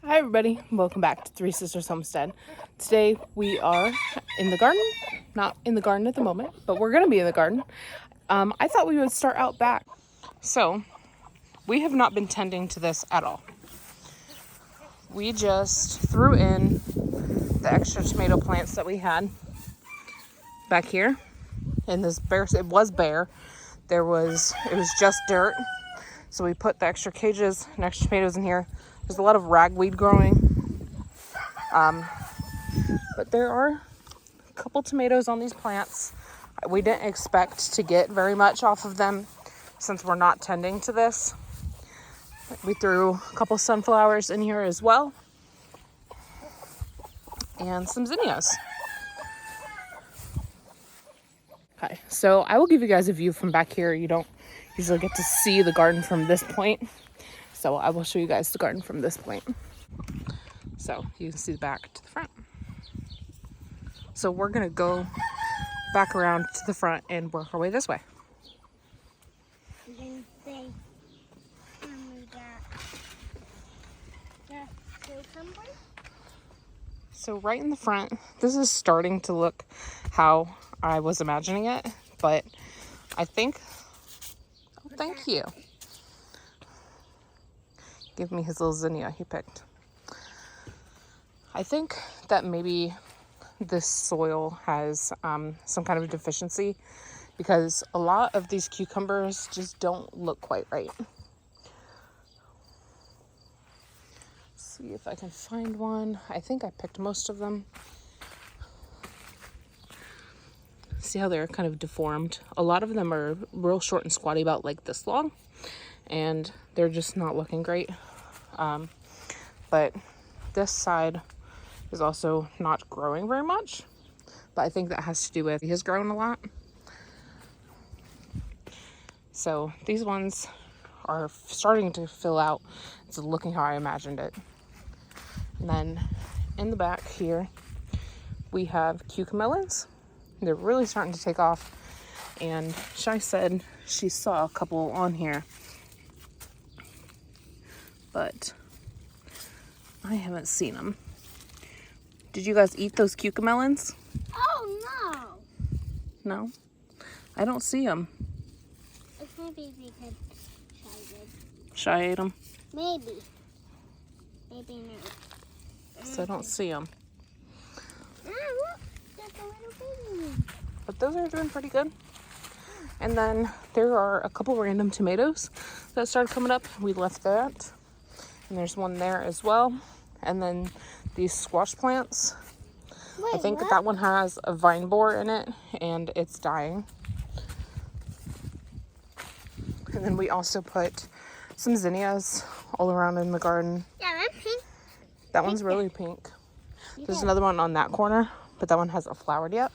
Hi everybody, welcome back to Three Sisters Homestead. Today we are in the garden, not in the garden at the moment, but we're gonna be in the garden. I thought we would start out back. So, we have not been tending to this at all. We just threw in the extra tomato plants that we had back here. And this bare, it was bare. It was just dirt. So we put the extra cages and extra tomatoes in here. There's a lot of ragweed growing. But there are a couple tomatoes on these plants. We didn't expect to get very much off of them since we're not tending to this. We threw a couple sunflowers in here as well. And some zinnias. Okay, so I will give you guys a view from back here. You don't usually get to see the garden from this point. So I will show you guys the garden from this point. So you can see the back to the front. So we're gonna go back around to the front and work our way this way. And then we got the cucumber. So right in the front, this is starting to look how I was imagining it, but I think, oh, thank you. Give me his little zinnia he picked. I think that maybe this soil has some kind of a deficiency because a lot of these cucumbers just don't look quite right. See if I can find one. I think I picked most of them. See how they're kind of deformed? A lot of them are real short and squatty, about like this long, and they're just not looking great. But this side is also not growing very much, but I think that has to do with he has grown a lot. So these ones are starting to fill out. It's looking how I imagined it. And then in the back here, we have cucamelons. They're really starting to take off. And Shai said she saw a couple on here, but I haven't seen them. Did you guys eat those cucamelons? Oh no! No? I don't see them. Maybe because Shy did. Shai ate them? Maybe. Maybe not. So I don't see them. Ah, look! There's a little baby. But those are doing pretty good. And then there are a couple random tomatoes that started coming up. We left that. And there's one there as well. And then these squash plants. Wait, I think what? that one has a vine borer in it and it's dying. And then we also put some zinnias all around in the garden. Yeah, that's pink. That one's really pink. There's another one on that corner, but that one hasn't flowered yet.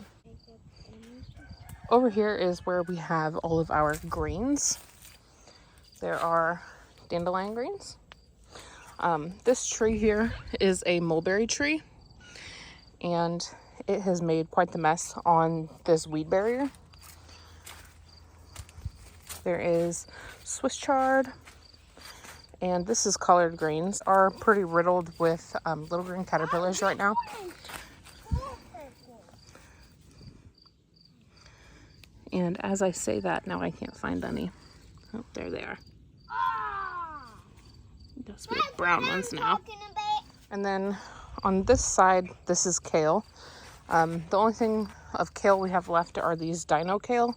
Over here is where we have all of our greens. There are dandelion greens. This tree here is a mulberry tree, and it has made quite the mess on this weed barrier. There is Swiss chard, and this is collard greens, are pretty riddled with little green caterpillars right now. And as I say that, now I can't find any. Oh, there they are. Those big brown ones now. And then on this side, this is kale. The only thing of kale we have left are these dino kale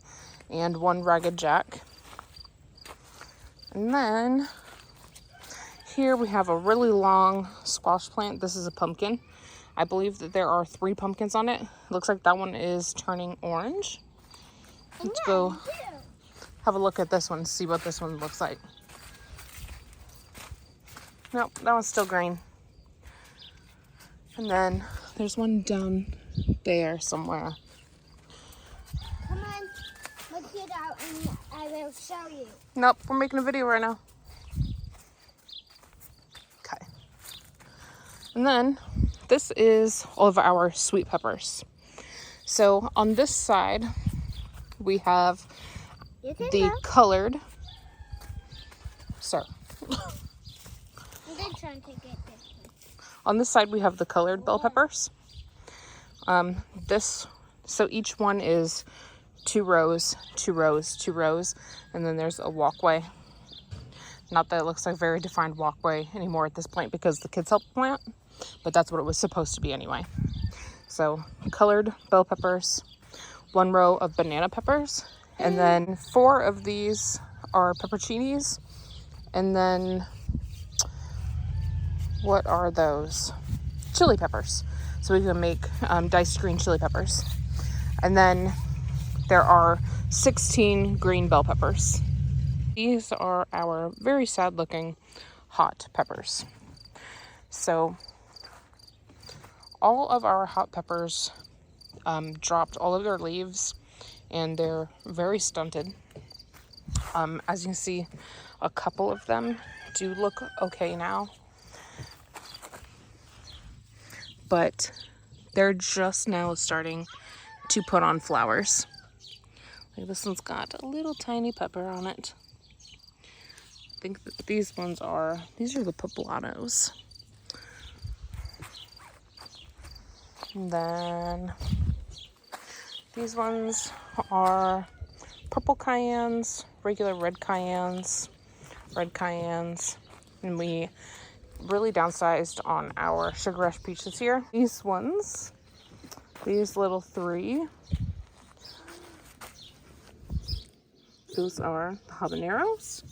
and one ragged jack. And then here we have a really long squash plant. This is a pumpkin. I believe that there are 3 pumpkins on it. Looks like that one is turning orange. Let's go have a look at this one, see what this one looks like. Nope, that one's still green. And then there's one down there somewhere. Come on, let's get out and I will show you. Nope, we're making a video right now. Okay. And then this is all of our sweet peppers. So on this side, we have the colored. Sir. I'm trying to get this one. On this side we have the colored bell peppers. So each one is 2 rows, 2 rows, 2 rows, and then there's a walkway. Not that it looks like a very defined walkway anymore at this point because the kids helped plant, but that's what it was supposed to be anyway. So colored bell peppers, 1 row of banana peppers, and then 4 of these are pepperoncinis, and then what are those? Chili peppers. So we can make diced green chili peppers. And then there are 16 green bell peppers. These are our very sad looking hot peppers. So all of our hot peppers dropped all of their leaves and they're very stunted. As you can see, a couple of them do look okay now, but they're just now starting to put on flowers. Like this one's got a little tiny pepper on it. I think that these are the poblanos. And then these ones are purple cayennes, regular red cayennes, and we really downsized on our sugar rush peach this year. These ones, these little 3, those are the habaneros.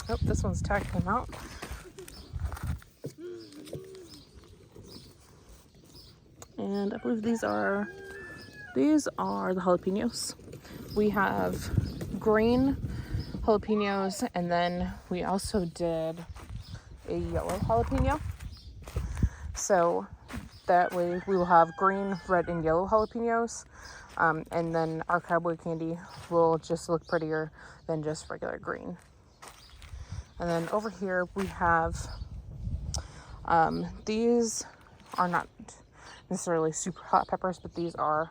Oh, this one's tagged them out. And I believe these are the jalapenos. We have green jalapenos, and then we also did a yellow jalapeno. So that way we will have green, red, and yellow jalapenos. And then our cowboy candy will just look prettier than just regular green. And then over here we have, these are not necessarily super hot peppers, but these are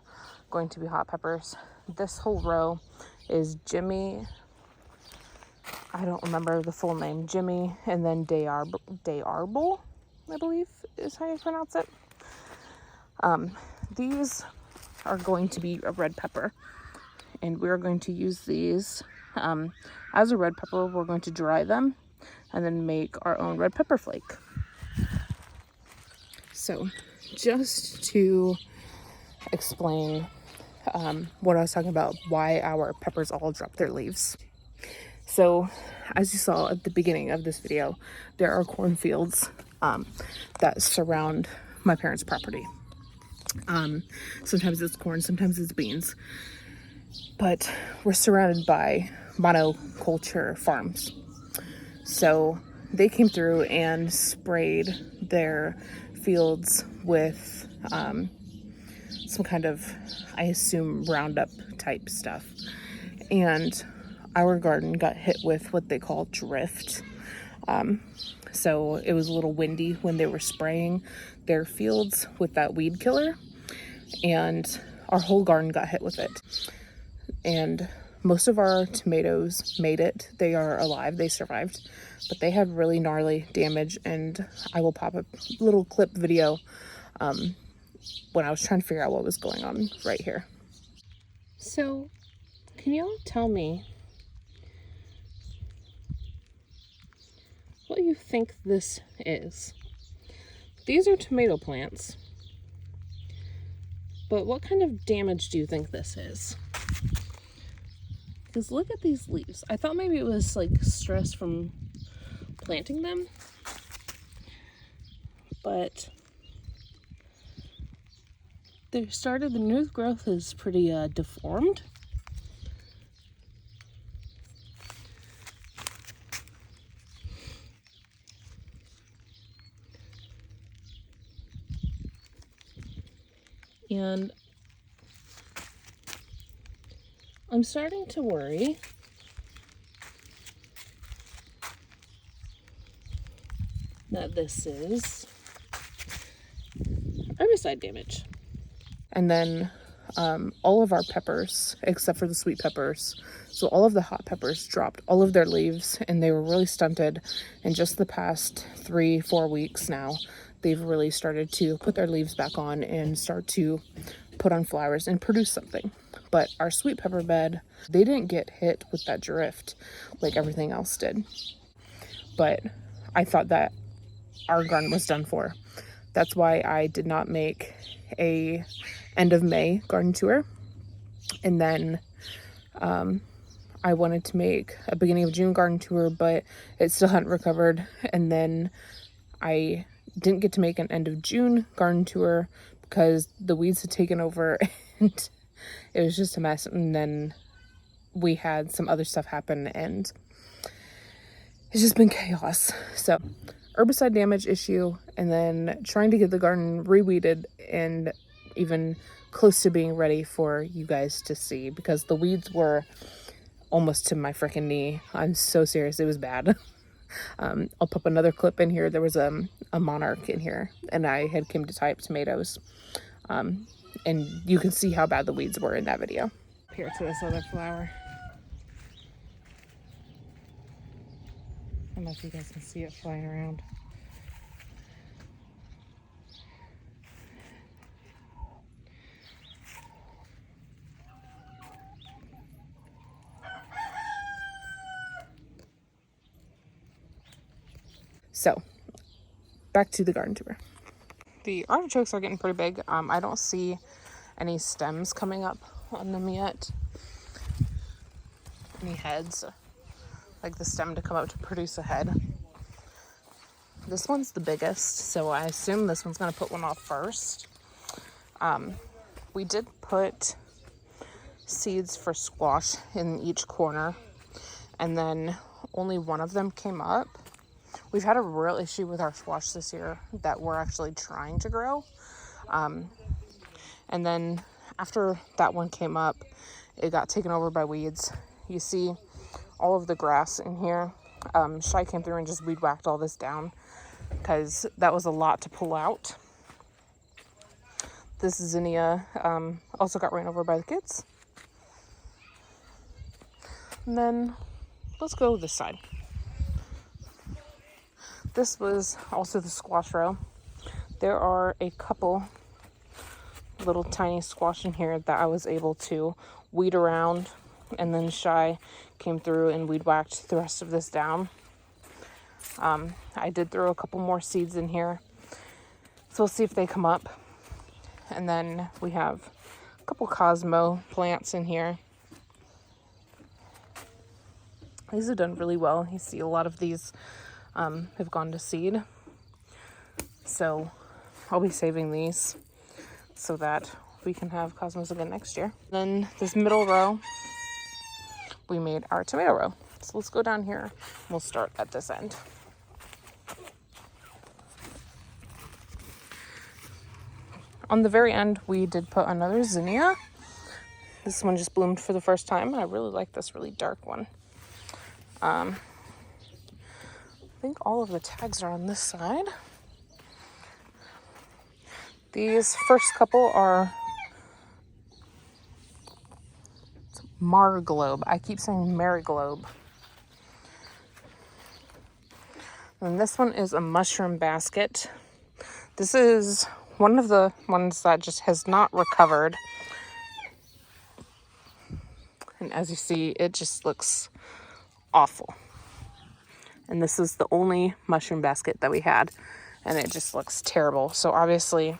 going to be hot peppers. This whole row is Jimmy, I don't remember the full name, Jimmy, and then D'Arbol, I believe is how you pronounce it. These are going to be a red pepper, and we're going to use these as a red pepper. We're going to dry them and then make our own red pepper flake. So just to explain what I was talking about, why our peppers all drop their leaves. So as you saw at the beginning of this video, there are cornfields that surround my parents' property. Sometimes it's corn, sometimes it's beans, but we're surrounded by monoculture farms. So they came through and sprayed their fields with some kind of, I assume, Roundup type stuff. And our garden got hit with what they call drift. So it was a little windy when they were spraying their fields with that weed killer, and our whole garden got hit with it. And most of our tomatoes made it. They are alive, they survived, but they had really gnarly damage, and I will pop a little clip video when I was trying to figure out what was going on right here. So can you all tell me what you think this is? These are tomato plants, but what kind of damage do you think this is? Because look at these leaves. I thought maybe it was like stress from planting them, but the new growth is pretty deformed. And I'm starting to worry that this is herbicide damage. And then all of our peppers, except for the sweet peppers. So all of the hot peppers dropped all of their leaves, and they were really stunted. In just the past 3-4 weeks now, they've really started to put their leaves back on and start to put on flowers and produce something. But our sweet pepper bed, they didn't get hit with that drift like everything else did. But I thought that our garden was done for. That's why I did not make a end of May garden tour. And then I wanted to make a beginning of June garden tour, but it still hadn't recovered. And then I didn't get to make an end of June garden tour because the weeds had taken over and it was just a mess. And then we had some other stuff happen and it's just been chaos. So herbicide damage issue, and then trying to get the garden reweeded and even close to being ready for you guys to see, because the weeds were almost to my freaking knee. I'm so serious. It was bad. I'll pop another clip in here. There was a monarch in here, and I had came to tie up tomatoes. And you can see how bad the weeds were in that video. Here to this other flower. I don't know if you guys can see it flying around. So, back to the garden tour. The artichokes are getting pretty big. I don't see any stems coming up on them yet. Any heads, like the stem to come up to produce a head. This one's the biggest, so I assume this one's going to put one off first. We did put seeds for squash in each corner, and then only one of them came up. We've had a real issue with our squash this year that we're actually trying to grow. And then after that one came up, it got taken over by weeds. You see all of the grass in here. Shai came through and just weed whacked all this down because that was a lot to pull out. This zinnia also got ran over by the kids. And then let's go this side. This was also the squash row. There are a couple little tiny squash in here that I was able to weed around, and then Shai came through and weed whacked the rest of this down. I did throw a couple more seeds in here, so we'll see if they come up. And then we have a couple Cosmo plants in here. These have done really well. You see a lot of these have gone to seed. So I'll be saving these so that we can have Cosmos again next year. Then this middle row, we made our tomato row. So let's go down here. We'll start at this end. On the very end, we did put another zinnia. This one just bloomed for the first time. I really like this really dark one. I think all of the tags are on this side. These first couple are Marglobe. I keep saying Mariglobe. And this one is a mushroom basket. This is one of the ones that just has not recovered. And as you see, it just looks awful. And this is the only mushroom basket that we had, and it just looks terrible. So obviously,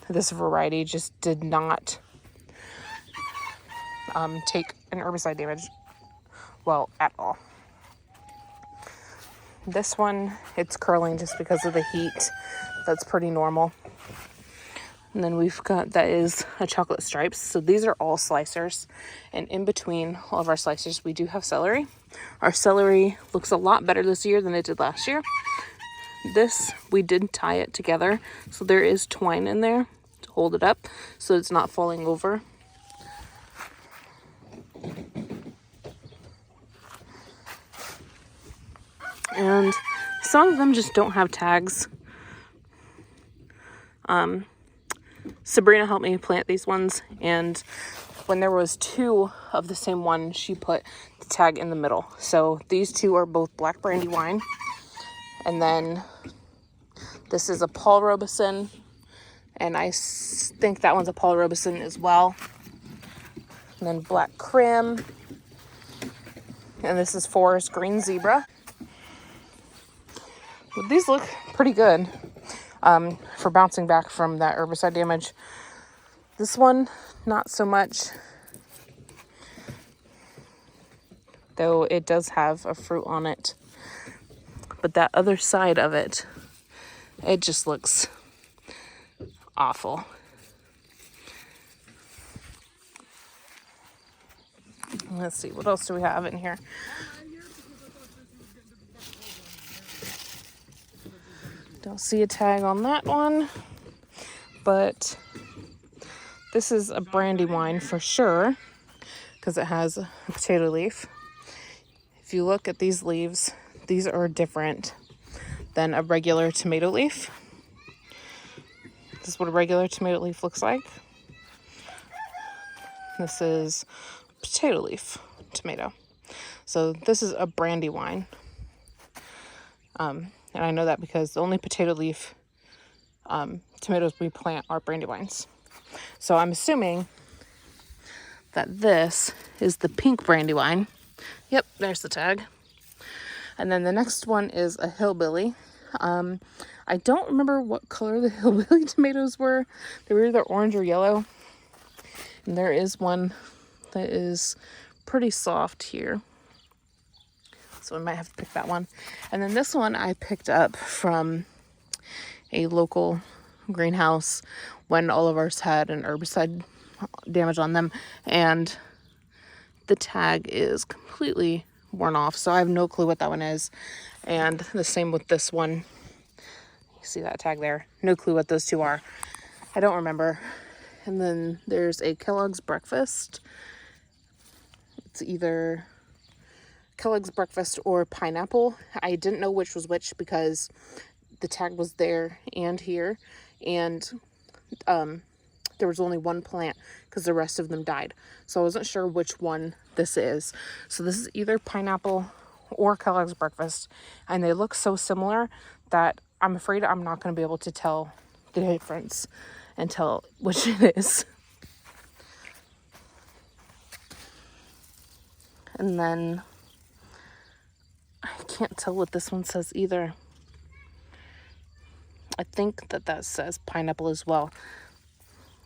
this variety just did not take an herbicide damage well at all. This one, it's curling just because of the heat. That's pretty normal. And then we've got, that is a chocolate stripes. So these are all slicers. And in between all of our slicers, we do have celery. Our celery looks a lot better this year than it did last year. This, we did tie it together. So there is twine in there to hold it up so it's not falling over. And some of them just don't have tags. Sabrina helped me plant these ones, and when there was 2 of the same one, she put the tag in the middle. So these 2 are both black Brandywine, and then this is a Paul Robeson, and I think that one's a Paul Robeson as well. And then Black Crim, and this is Forest Green Zebra. But these look pretty good for bouncing back from that herbicide damage. This one, not so much, though it does have a fruit on it. But that other side of it, it just looks awful. Let's see, what else do we have in here? Don't see a tag on that one, but this is a Brandywine for sure, because it has a potato leaf. If you look at these leaves, these are different than a regular tomato leaf. This is what a regular tomato leaf looks like. This is potato leaf tomato. So this is a Brandywine. And I know that because the only potato leaf tomatoes we plant are Brandywines. So I'm assuming that this is the pink Brandywine. Yep, there's the tag. And then the next one is a Hillbilly. I don't remember what color the Hillbilly tomatoes were. They were either orange or yellow. And there is one that is pretty soft here. So I might have to pick that one. And then this one I picked up from a local greenhouse when all of ours had an herbicide damage on them. And the tag is completely worn off. So I have no clue what that one is. And the same with this one. You see that tag there? No clue what those 2 are. I don't remember. And then there's a Kellogg's Breakfast. It's either Kellogg's Breakfast or Pineapple. I didn't know which was which because the tag was there and here, and there was only one plant because the rest of them died. So I wasn't sure which one this is. So this is either Pineapple or Kellogg's Breakfast, and they look so similar that I'm afraid I'm not going to be able to tell the difference and tell which it is. And then I can't tell what this one says either. I think that says Pineapple as well.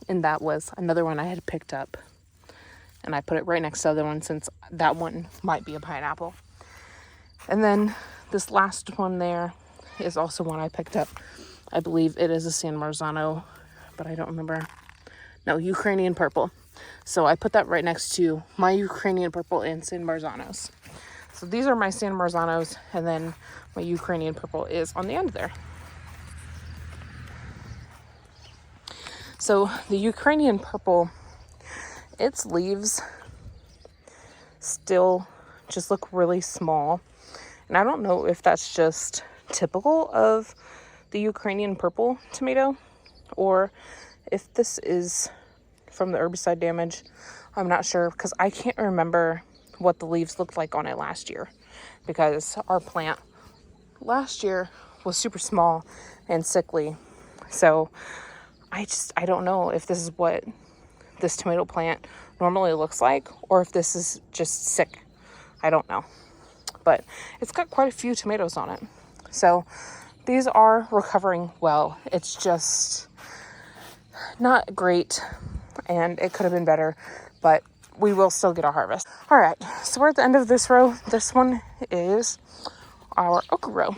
And that was another one I had picked up. And I put it right next to the other one since that one might be a pineapple. And then this last one there is also one I picked up. I believe it is a San Marzano, but I don't remember. No, Ukrainian Purple. So I put that right next to my Ukrainian Purple and San Marzanos. So these are my San Marzanos, and then my Ukrainian Purple is on the end there. So the Ukrainian Purple, its leaves still just look really small. And I don't know if that's just typical of the Ukrainian Purple tomato or if this is from the herbicide damage. I'm not sure because I can't remember what the leaves looked like on it last year because our plant last year was super small and sickly. So I don't know if this is what this tomato plant normally looks like or if this is just sick. I don't know. But it's got quite a few tomatoes on it. So these are recovering well. It's just not great and it could have been better, but we will still get our harvest. All right, so we're at the end of this row. This one is our okra row.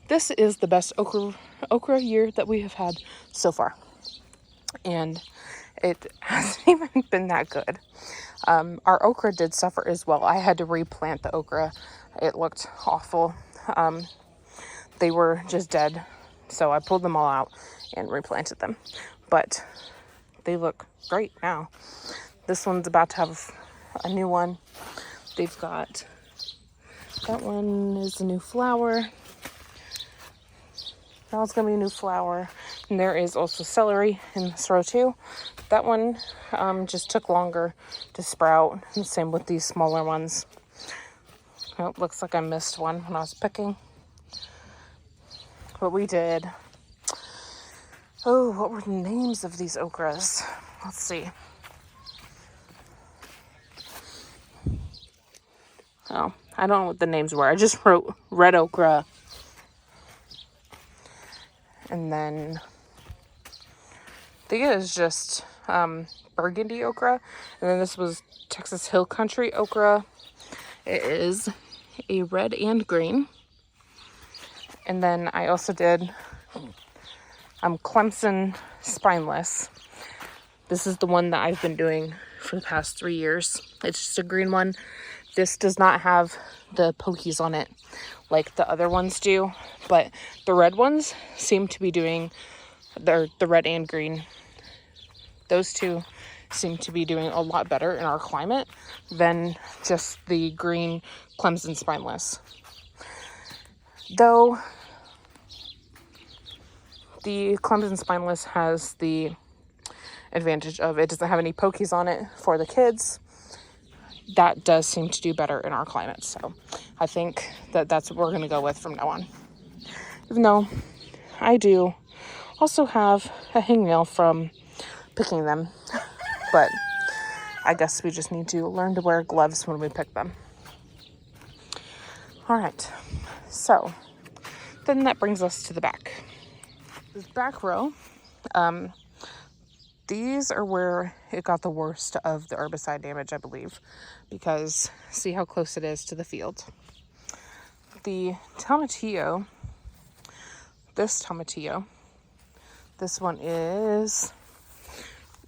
This is the best okra year that we have had so far. And it hasn't even been that good. Our okra did suffer as well. I had to replant the okra. It looked awful. They were just dead. So I pulled them all out and replanted them. But they look great now. This one's about to have a new one. They've got, that one is a new flower. That one's gonna be a new flower. And there is also celery in this row too. That one just took longer to sprout. And same with these smaller ones. Oh, it looks like I missed one when I was picking. But we did. Oh, what were the names of these okras? Let's see. Oh, I don't know what the names were. I just wrote red okra. And then I think it is just burgundy okra. And then this was Texas Hill Country okra. It is a red and green. And then I also did Clemson spineless. This is the one that I've been doing for the past 3 years. It's just a green one. This does not have the pokies on it like the other ones do, but the red ones seem to be doing, the red and green, those two seem to be doing a lot better in our climate than just the green Clemson spineless. Though the Clemson spineless has the advantage of it doesn't have any pokies on it for the kids. That does seem to do better in our climate. So I think that that's what we're going to go with from now on. Even though I do also have a hangnail from picking them. But I guess we just need to learn to wear gloves when we pick them. All right. So then that brings us to the back. This back row, these are where it got the worst of the herbicide damage, I believe, because see how close it is to the field. The tomatillo, this one is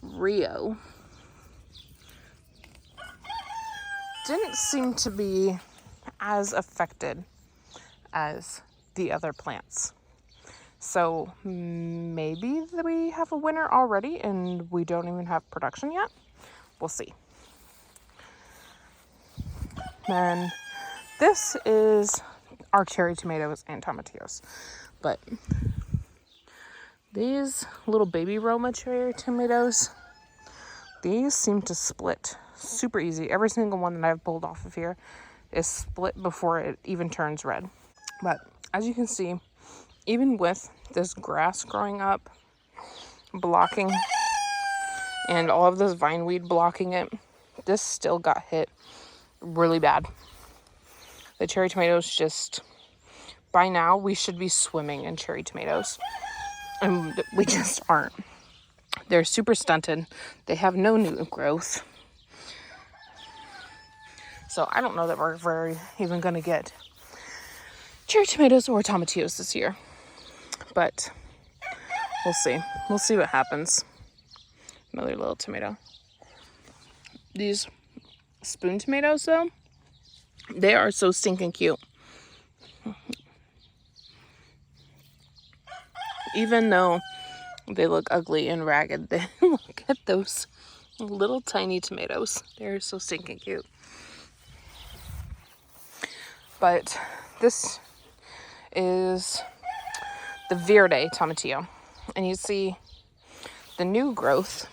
Rio, didn't seem to be as affected as the other plants. So maybe we have a winner already and we don't even have production yet. We'll see. Then this is our cherry tomatoes and tomatillos. But these little baby Roma cherry tomatoes, these seem to split super easy. Every single one that I've pulled off of here is split before it even turns red. But as you can see, even with this grass growing up, blocking, and all of this vine weed blocking it, this still got hit really bad. The cherry tomatoes just, by now, we should be swimming in cherry tomatoes. And we just aren't. They're super stunted. They have no new growth. So I don't know that we're even going to get cherry tomatoes or tomatillos this year. But we'll see. We'll see what happens. Another little tomato. These spoon tomatoes, though, they are so stinking cute. Even though they look ugly and ragged, they look at those little tiny tomatoes. They're so stinking cute. But this is the Verde tomatillo. And you see the new growth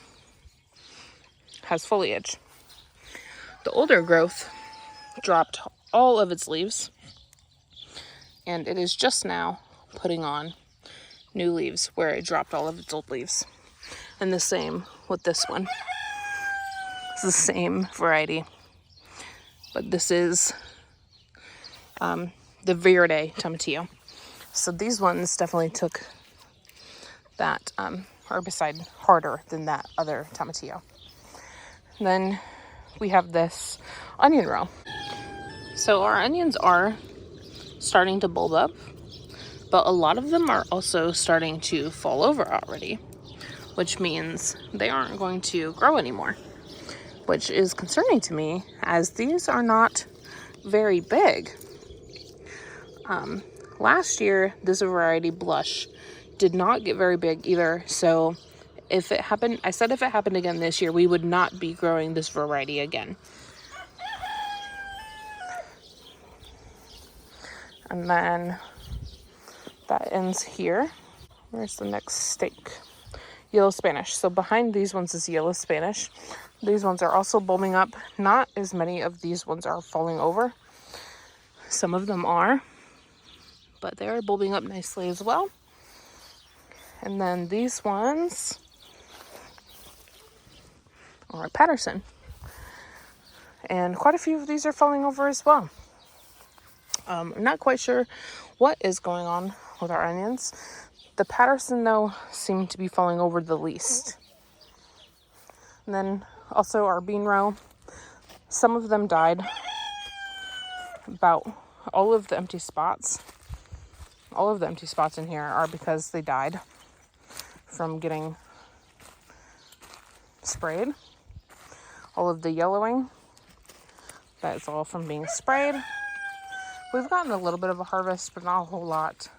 has foliage. The older growth dropped all of its leaves. And it is just now putting on new leaves where it dropped all of its old leaves. And the same with this one. It's the same variety. But this is the Verde tomatillo. So these ones definitely took that herbicide harder than that other tomatillo. And then we have this onion row. So our onions are starting to bulb up, but a lot of them are also starting to fall over already, which means they aren't going to grow anymore, which is concerning to me as these are not very big. Last year, this variety Blush did not get very big either. So if it happened, I said if it happened again this year, we would not be growing this variety again. And then that ends here. Where's the next stake? Yellow Spanish. So behind these ones is yellow Spanish. These ones are also bulbing up. Not as many of these ones are falling over. Some of them are, but they're bulbing up nicely as well. And then these ones are Patterson. And quite a few of these are falling over as well. I'm not quite sure what is going on with our onions. The Patterson, though, seem to be falling over the least. And then also our bean row. Some of them died. About all of the empty spots. All of the empty spots in here are because they died from getting sprayed. All of the yellowing, that is all from being sprayed. We've gotten a little bit of a harvest, but not a whole lot.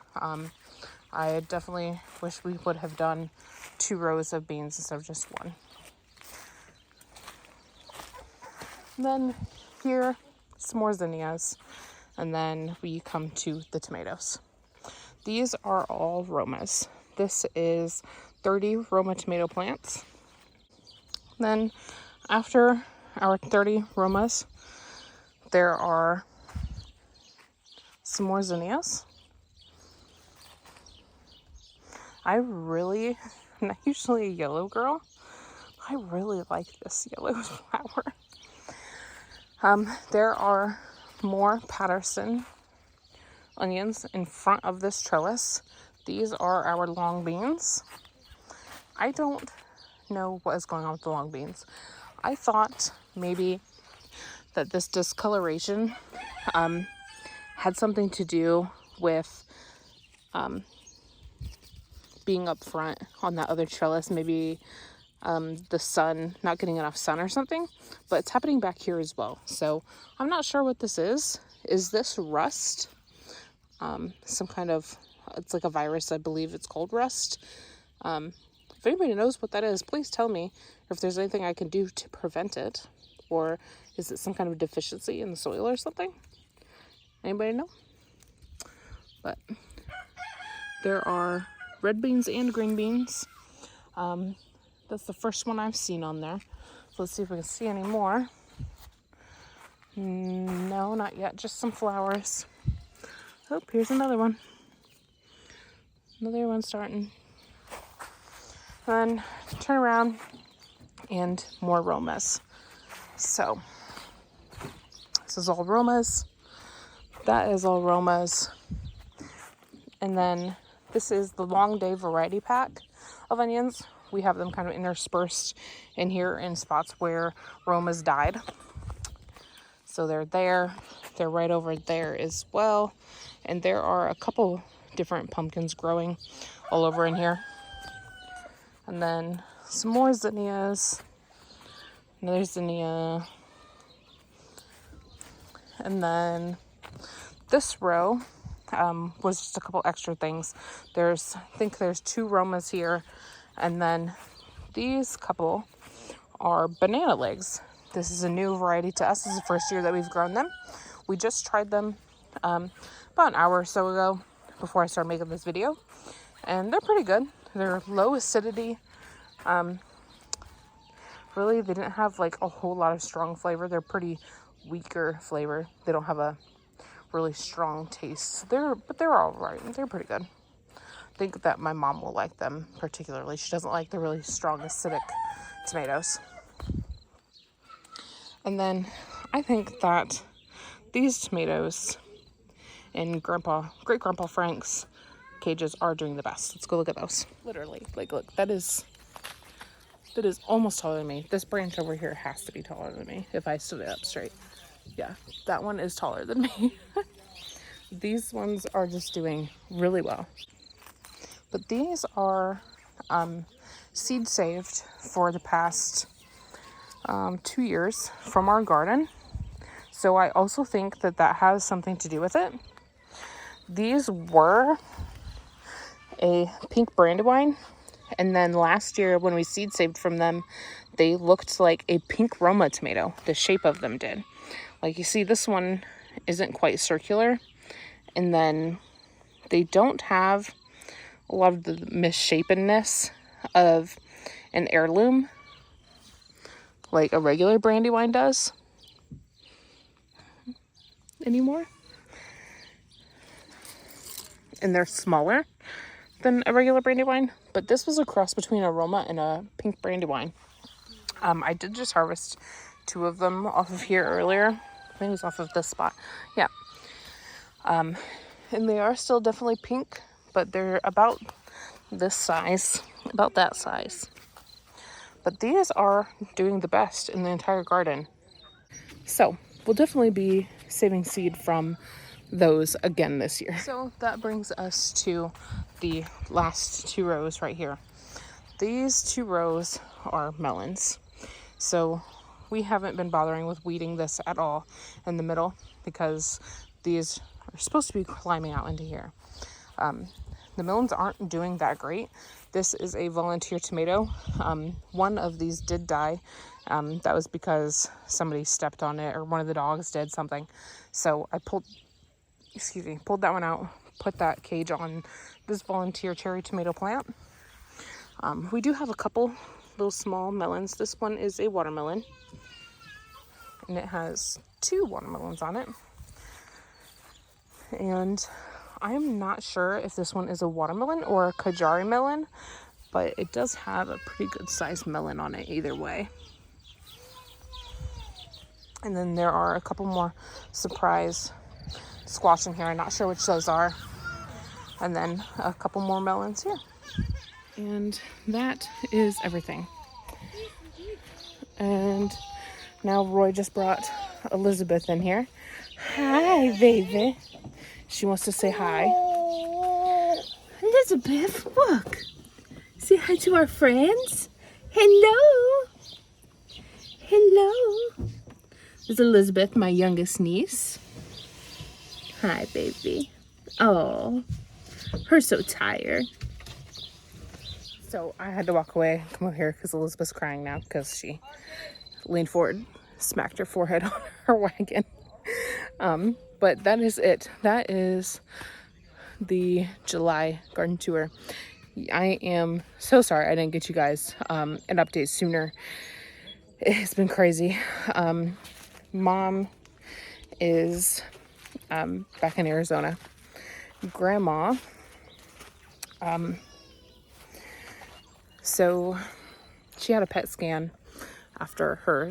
I definitely wish we would have done 2 rows of beans instead of just 1. And then here, some more zinnias. And then we come to the tomatoes. These are all Romas. This is 30 Roma tomato plants. Then after our 30 Romas, there are some more zinnias. I'm not usually a yellow girl. I really like this yellow flower. There are more Patterson onions in front of this trellis. These are our long beans. I don't know what is going on with the long beans. I thought maybe that this discoloration had something to do with being up front on that other trellis. Maybe the sun, not getting enough sun or something, but it's happening back here as well. So I'm not sure what this is. Is this rust? Some kind of, it's like a virus, I believe it's called rust. If anybody knows what that is, please tell me, or if there's anything I can do to prevent it, or is it some kind of deficiency in the soil or something? Anybody know? But there are red beans and green beans. That's the first one I've seen on there. So let's see if we can see any more. No, not yet. Just some flowers. Oh, here's another one. Another one starting. Then turn around and more Romas. So this is all Romas. That is all Romas. And then this is the Long Day variety pack of onions. We have them kind of interspersed in here in spots where Romas died. So they're there. They're right over there as well. And there are a couple different pumpkins growing all over in here. And then some more zinnias. Another zinnia. And then this row was just a couple extra things. I think there's 2 Romas here. And then these couple are banana legs. This is a new variety to us. This is the first year that we've grown them. We just tried them about an hour or so ago before I started making this video. And they're pretty good. They're low acidity. Really, they didn't have like a whole lot of strong flavor. They're pretty weaker flavor. They don't have a really strong taste. But they're all right. They're pretty good. I think that my mom will like them particularly. She doesn't like the really strong acidic tomatoes. And then I think that these tomatoes in great grandpa Frank's cages are doing the best. Let's go look at those. Literally, like, look, that is almost taller than me. This branch over here has to be taller than me if I stood it up straight. Yeah, that one is taller than me. These ones are just doing really well. But these are seed saved for the past 2 years from our garden. So I also think that has something to do with it. These were a pink brandywine. And then last year when we seed saved from them, they looked like a pink Roma tomato. The shape of them did. Like you see, this one isn't quite circular. And then they don't have a lot of the misshapenness of an heirloom, like a regular Brandywine does anymore. And they're smaller than a regular Brandywine, but this was a cross between Aroma and a pink Brandywine. I did just harvest 2 of them off of here earlier. I think it was off of this spot. Yeah. And they are still definitely pink, but they're about this size, about that size. But these are doing the best in the entire garden. So we'll definitely be saving seed from those again this year. So that brings us to the last 2 rows right here. These 2 rows are melons. So we haven't been bothering with weeding this at all in the middle because these are supposed to be climbing out into here. The melons aren't doing that great. This is a volunteer tomato. One of these did die. That was because somebody stepped on it or one of the dogs did something. So I pulled that one out, put that cage on this volunteer cherry tomato plant. We do have a couple little small melons. This one is a watermelon, and it has 2 watermelons on it. And I'm not sure if this one is a watermelon or a Kajari melon, but it does have a pretty good sized melon on it either way. And then there are a couple more surprise squash in here. I'm not sure which those are. And then a couple more melons here. And that is everything. And now Roy just brought Elizabeth in here. Hi, baby. She wants to say hi. Elizabeth, look. Say hi to our friends. Hello. Hello. This is Elizabeth, my youngest niece. Hi, baby. Oh, her so tired. So I had to walk away, come over here because Elizabeth's crying now because she leaned forward, smacked her forehead on her wagon. But that is it. That is the July garden tour. I am so sorry I didn't get you guys an update sooner. It's been crazy. Mom is back in Arizona. Grandma, so she had a PET scan after her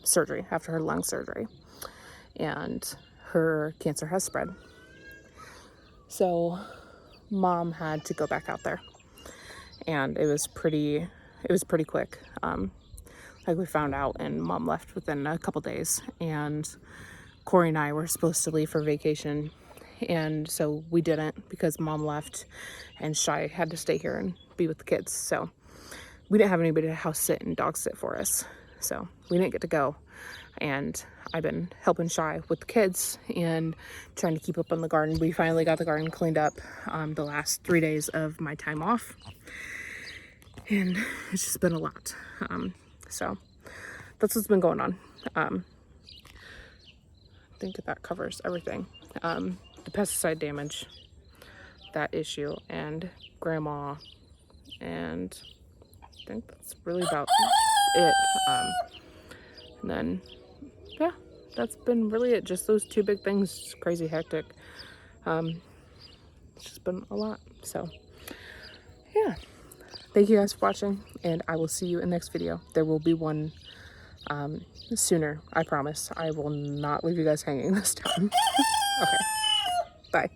surgery, after her lung surgery, and her cancer has spread. So Mom had to go back out there, and it was pretty quick. Like we found out, and Mom left within a couple days, and Corey and I were supposed to leave for vacation, and so we didn't because Mom left and Shai had to stay here and be with the kids. So we didn't have anybody to house sit and dog sit for us, so we didn't get to go. And I've been helping Shai with the kids and trying to keep up on the garden. We finally got the garden cleaned up the last 3 days of my time off, and it's just been a lot. So that's what's been going on. I think that covers everything. The pesticide damage, that issue, and Grandma, and I think that's really about it. And then, yeah, that's been really it. Just those 2 big things. It's crazy hectic. It's just been a lot. So, yeah. Thank you guys for watching, and I will see you in the next video. There will be one sooner, I promise. I will not leave you guys hanging this time. Okay, bye.